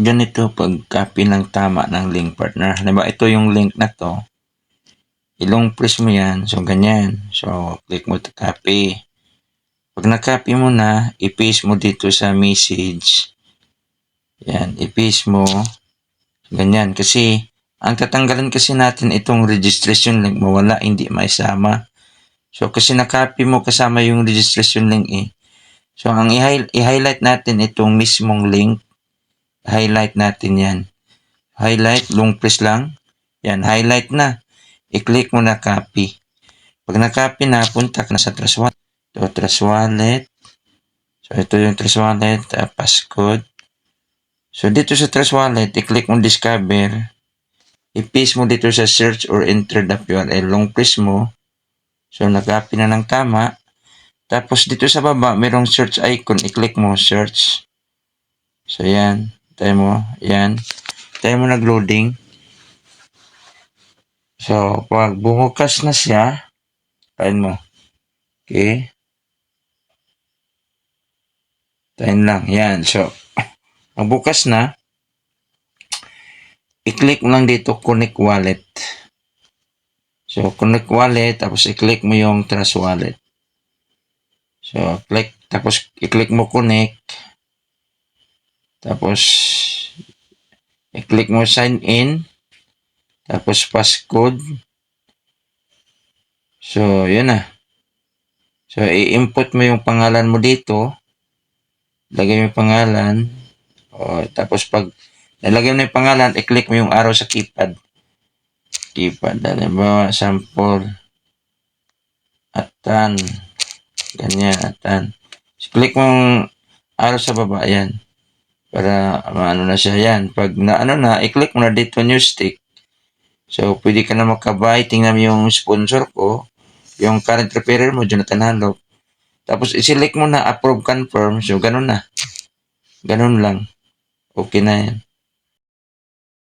ganito pag-copy ng tama ng link, partner. Halimbawa, ito yung link na to. Ilong press mo yan. So, ganyan. So, click mo to copy. Pag na-copy mo na, i-paste mo dito sa message. Yan, i-paste mo. Ganyan. Kasi, ang tatanggalin kasi natin itong registration link, mawala, hindi maisama. So, kasi na-copy mo kasama yung registration link eh. So, ang i-highlight natin itong mismong link. Highlight natin yan. Highlight, long press lang. Yan, highlight na. I-click mo na copy. Pag na-copy na, punta ka na sa Trust Wallet. So, Trust Wallet. So, ito yung Trust Wallet, passcode. So, dito sa Trust Wallet, i-click mo discover. I-paste mo dito sa search or enter the URL. Long press mo. So, nag-copy na ng tama. Tapos, dito sa baba, merong search icon. I-click mo, search. So, yan. Tayo mo. Yan. Tayo mo nag-loading. So, pag bumukas na siya, tayo mo. Okay. Tayo lang. Yan. So, magbukas na. I-click mo lang dito, connect wallet. So, connect wallet, tapos i-click mo yung Trust Wallet. So, click, tapos i-click mo connect. Tapos, i-click mo sign in. Tapos, passcode. So, yun na. So, i-input mo yung pangalan mo dito. Lagay mo yung pangalan. O, tapos, pag nalagay mo yung pangalan, i-click mo yung arrow sa keypad. Keypad. Halimbawa, sample. Atan. Ganyan, atan. So, click mo yung arrow sa baba. Yan. Para ano na siya yan. Pag i-click mo na dito new stick. So, pwede ka na magka-buy. Tingnan mo yung sponsor ko. Yung current referrer mo, Jonathan Halop. Tapos, i-select mo na approve confirm. So, ganun na. Ganun lang. Okay na yan.